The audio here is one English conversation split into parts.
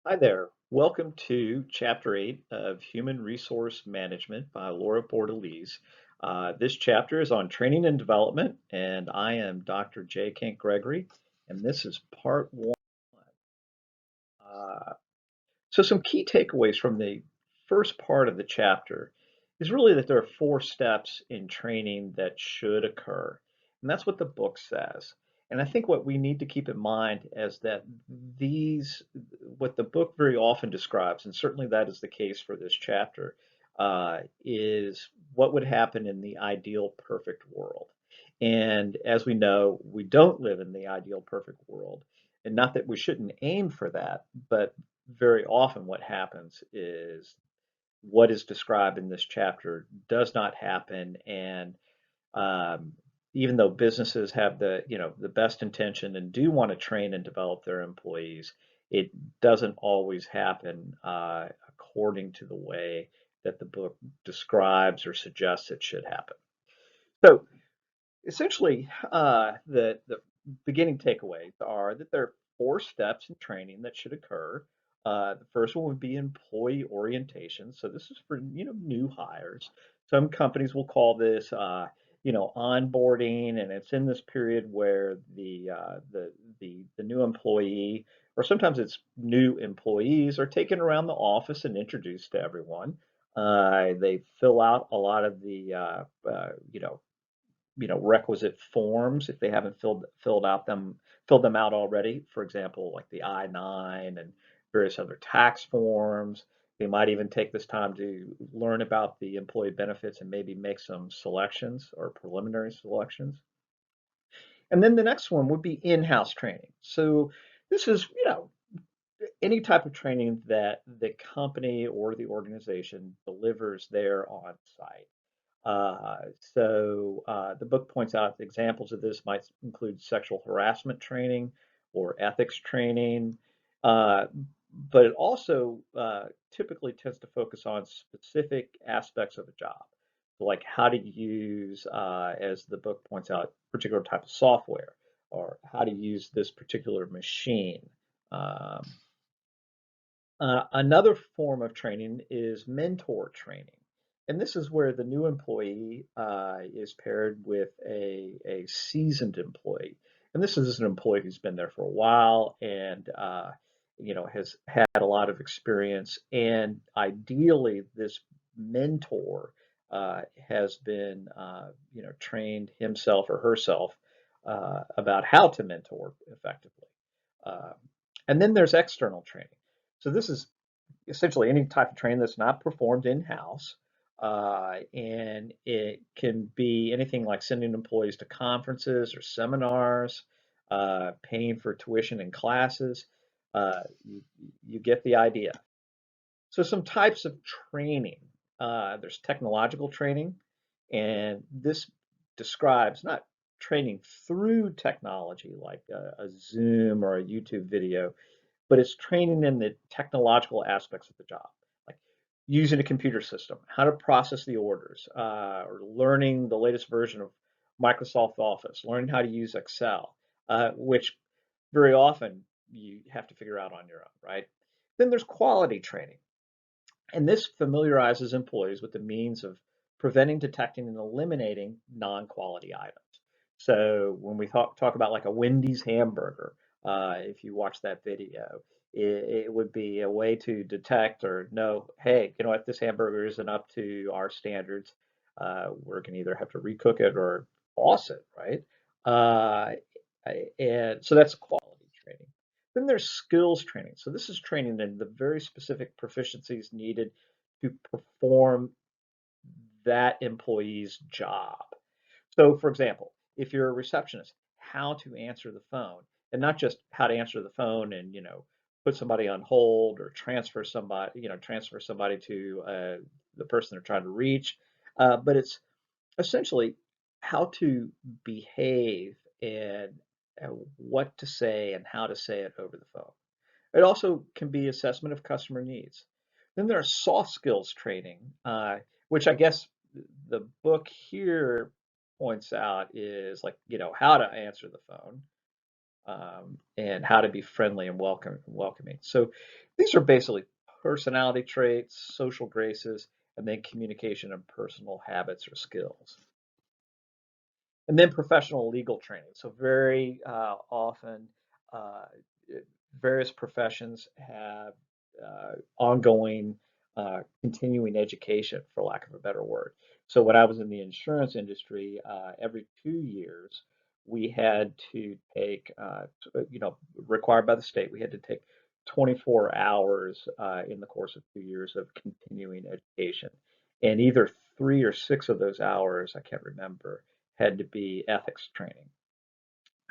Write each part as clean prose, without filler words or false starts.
Hi there. Welcome to Chapter 8 of Human Resource Management by Laura Bordalese. This chapter is on training and development, and I am Dr. J. Kent Gregory, and this is part one. Uh, so, some key takeaways from the first part of the chapter is really that there are four steps in training that should occur. And that's what the book says. And I think what we need to keep in mind is that what the book very often describes, and certainly that is the case for this chapter, is what would happen in the ideal perfect world. And as we know, we don't live in the ideal perfect world. And not that we shouldn't aim for that, but very often what happens is what is described in this chapter does not happen. And um, even though businesses have the best intention and do want to train and develop their employees, it doesn't always happen according to the way that the book describes or suggests it should happen. So essentially, the beginning takeaways are that there are four steps in training that should occur. The first one would be employee orientation. So this is for new hires. Some companies will call this onboarding, and it's in this period where the new employee, or sometimes it's new employees, are taken around the office and introduced to everyone. They fill out a lot of the requisite forms if they haven't filled them out already. For example, like the I-9 and various other tax forms. They might even take this time to learn about the employee benefits and maybe make some selections or preliminary selections. And then the next one would be in-house training. So this is, any type of training that the company or the organization delivers there on site. The book points out examples of this might include sexual harassment training or ethics training, uh, but it also typically tends to focus on specific aspects of a job, like how to use, as the book points out, particular type of software, or how to use this particular machine. Um, Another form of training is mentor training. And this is where the new employee is paired with a seasoned employee. And this is an employee who's been there for a while and has had a lot of experience. And ideally, this mentor has been trained himself or herself about how to mentor effectively. Uh, and then there's external training. So this is essentially any type of training that's not performed in-house. And it can be anything like sending employees to conferences or seminars, paying for tuition in classes. You get the idea. So some types of training. There's technological training, and this describes not training through technology like a Zoom or a YouTube video, but it's training in the technological aspects of the job, like using a computer system, how to process the orders, or learning the latest version of Microsoft Office, learning how to use Excel, which very often you have to figure out on your own, right? Then there's quality training, and this familiarizes employees with the means of preventing, detecting, and eliminating non-quality items. So when we talk about like a Wendy's hamburger, if you watch that video, it would be a way to detect or know, hey, you know what, this hamburger isn't up to our standards. We're going to either have to recook it or toss it, right? Uh, and so that's quality training. Then there's skills training. So this is training in the very specific proficiencies needed to perform that employee's job. So, for example, if you're a receptionist, how to answer the phone, and not just how to answer the phone and put somebody on hold or transfer somebody to the person they're trying to reach, but it's essentially how to behave and what to say and how to say it over the phone. It also can be assessment of customer needs. Then there are soft skills training, which I guess the book here points out is like, how to answer the phone. and how to be friendly and welcoming. So these are basically personality traits, social graces, and then communication and personal habits or skills. And then professional legal training. So very often, uh, various professions have ongoing, continuing education, for lack of a better word. So when I was in the insurance industry, every 2 years we had to take, required by the state, we had to take 24 hours in the course of 2 years of continuing education. And either 3 or 6 of those hours, I can't remember, had to be ethics training.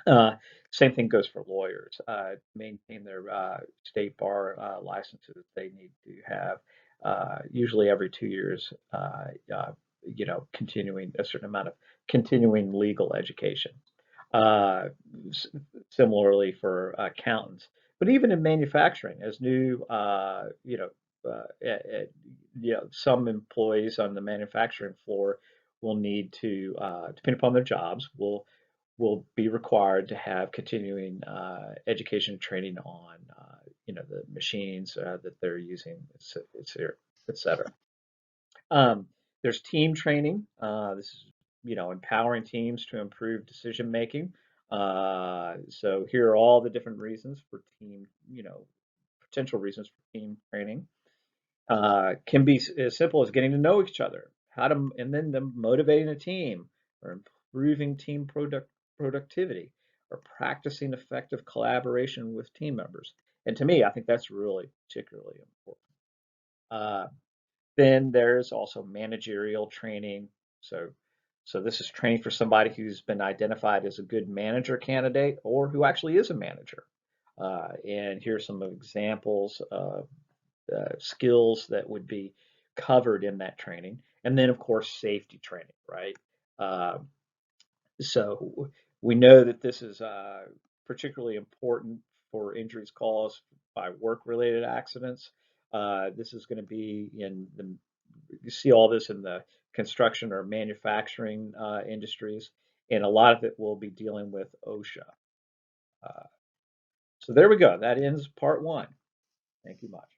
Uh, Same thing goes for lawyers. Maintain their state bar licenses, they need to have usually every 2 years, continuing a certain amount of continuing legal education. Uh, s- Similarly for accountants, but even in manufacturing, as new, some employees on the manufacturing floor will need to, depending upon their jobs, will be required to have continuing education training on, the machines that they're using, et cetera. Um, there's team training. This is, empowering teams to improve decision making. So here are all the different reasons for team, potential reasons for team training. Can be as simple as getting to know each other, and then them motivating a team, or improving team productivity, or practicing effective collaboration with team members. And to me, I think that's really particularly important. Uh, then there's also managerial training. So, so this is training for somebody who's been identified as a good manager candidate or who actually is a manager. And here's some examples of skills that would be covered in that training. And then, of course, safety training, right? Um, so we know that this is particularly important for injuries caused by work-related accidents. This is going to be you see all this in the construction or manufacturing industries, and a lot of it will be dealing with OSHA. Uh, so there we go. That ends part one. Thank you much.